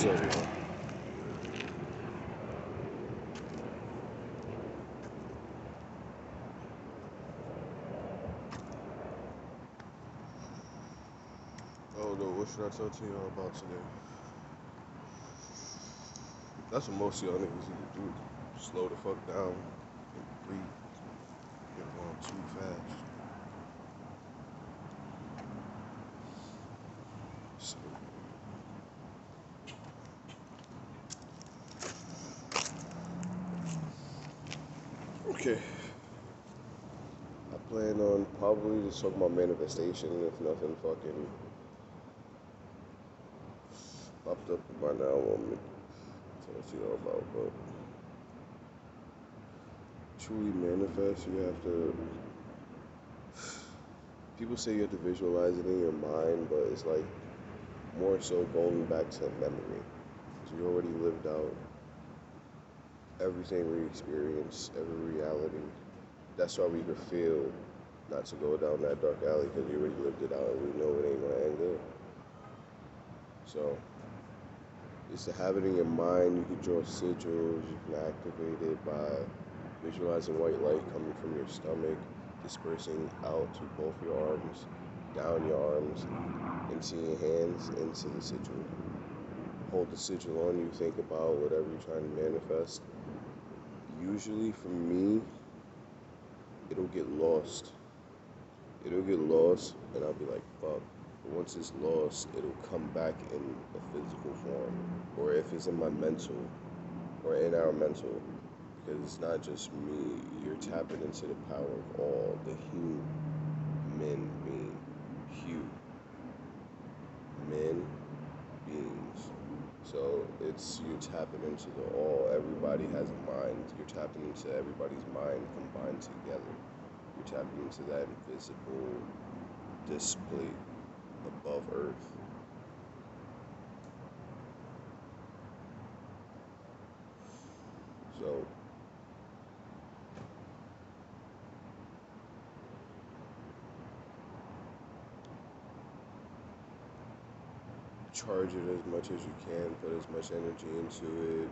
What's up, man? Oh no, what should I talk to y'all about today? That's what most of y'all niggas need to do. Slow the fuck down and breathe. You're going too fast. So, okay. I plan on probably just talking about manifestation if nothing fucking popped up by now. I want me to talk to y'all about, but truly manifest, you have to. People say you have to visualize it in your mind, but it's like more so going back to memory. So you already lived out everything we experience, every reality. That's why we could feel not to go down that dark alley because we already lived it out and we know it ain't gonna end good. So it's to have it in your mind. You can draw sigils. You can activate it by visualizing white light coming from your stomach, dispersing out to both your arms, down your arms, into your hands, into the sigil. Hold the sigil on you. Think about whatever you're trying to manifest. Usually, for me, it'll get lost. It'll get lost, and I'll be like, fuck. But once it's lost, it'll come back in a physical form. Or if it's in my mental, or in our mental. Because it's not just me. You're tapping into the power of all, the human being. Men beings. So it's, you're tapping into the all. Everybody has a mind. You're tapping into everybody's mind combined together. You're tapping into that invisible display above Earth. So charge it as much as you can, put as much energy into it.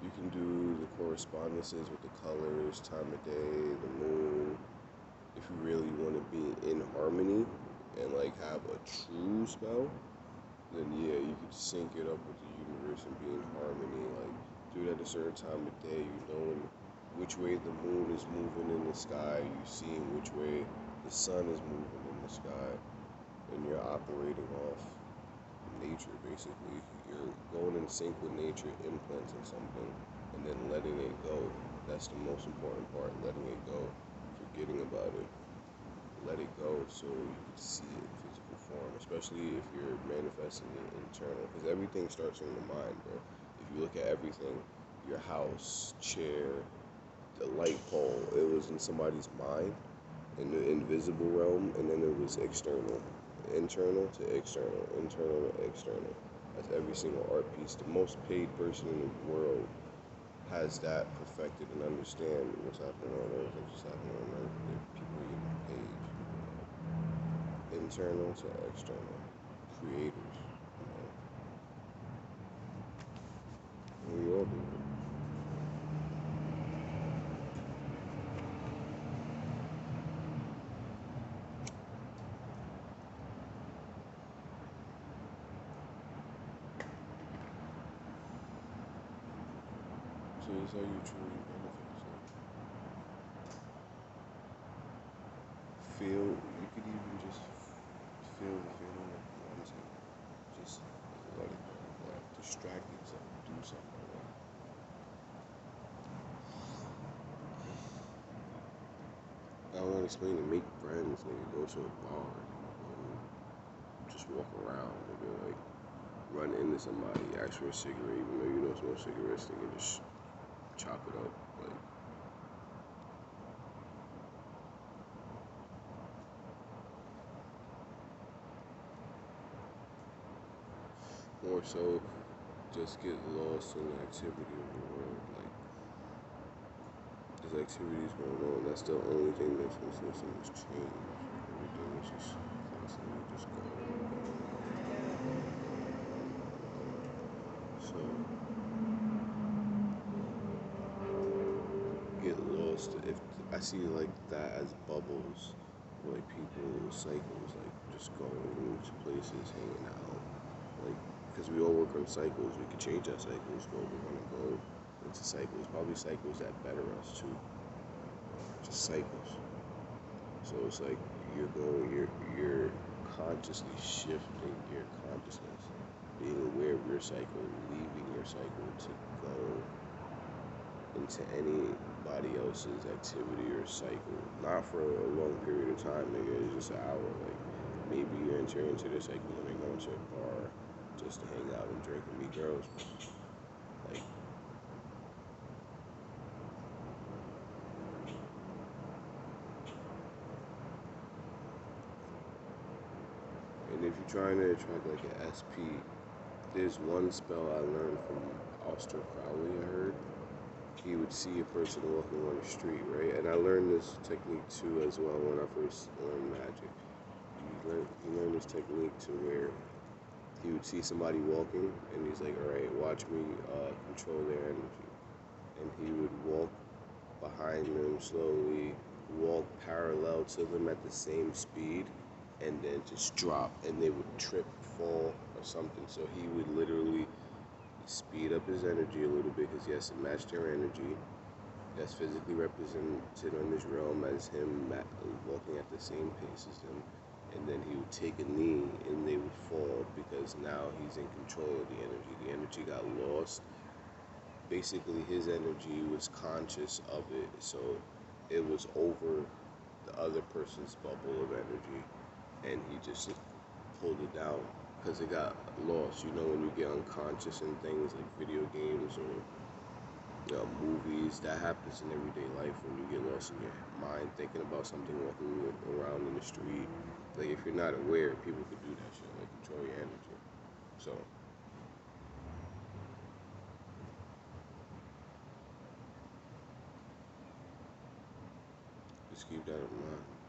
You can do the correspondences with the colors, time of day, the moon. If you really want to be in harmony and like have a true spell, then yeah, you could sync it up with the universe and be in harmony. Like do it at a certain time of day. You know which way the moon is moving in the sky. You see which way the sun is moving in the sky, and you're operating off nature. Basically, you're going in sync with nature, implanting something, and then letting it go. That's the most important part. Letting it go, forgetting about it. Let it go so you can see it in physical form, especially if you're manifesting it internal, because everything starts in the mind, bro. If you look at everything, your house, chair, the light pole, it was in somebody's mind, in the invisible realm, and then it was external. Internal to external, internal to external. That's every single art piece. The most paid person in the world has that perfected and understand what's happening on Earth and what's happening on Earth. People are getting paid. Internal to external. Creators. You know? We all do it. So it's how you truly manifest. Like, feel, you could even just feel the feeling of wanting. Just let it go. Like, distract yourself. Do something. Like, I don't want to explain it. Make friends. Nigga, go to a bar. Just walk around. Nigga, like, run into somebody. Ask for a cigarette. Even though you don't smoke cigarettes, nigga, just chop it up. Like, more so, just get lost in the activity of the world. Like, there's activities going on. That's the only thing that's consistent is change. Everything is just constantly just going on. if I see like that as bubbles, like people cycles, like just going to places, hanging out, like because we all work on cycles, we could change our cycles, but we want to go into cycles, probably cycles that better us too, just cycles. So it's like you're consciously shifting your consciousness, being aware of your cycle, leaving your cycle to go into anybody else's activity or cycle. Not for a long period of time, maybe it's just an hour. Like maybe you're entering into their cycle and they're going to a bar just to hang out and drink and meet girls. Like, and if you're trying to attract like an SP, there's one spell I learned from Oster Crowley, I heard. He would see a person walking on the street, right? And I learned this technique too as well when I first learned magic. He learned this technique to where he would see somebody walking and he's like, all right, watch me control their energy. And he would walk behind them slowly, walk parallel to them at the same speed, and then just drop, and they would trip, fall, or something. So he would literally speed up his energy a little bit because he has to match their energy. That's physically represented in this realm as him walking at the same pace as them. And then he would take a knee and they would fall because now he's in control of the energy. The energy got lost. Basically, his energy was conscious of it, so it was over the other person's bubble of energy, and he just pulled it down because it got lost. You know, when you get unconscious in things like video games or movies, that happens in everyday life when you get lost in your mind thinking about something, walking around in the street. Like, if you're not aware, people could do that shit, like control your energy. So just keep that in mind.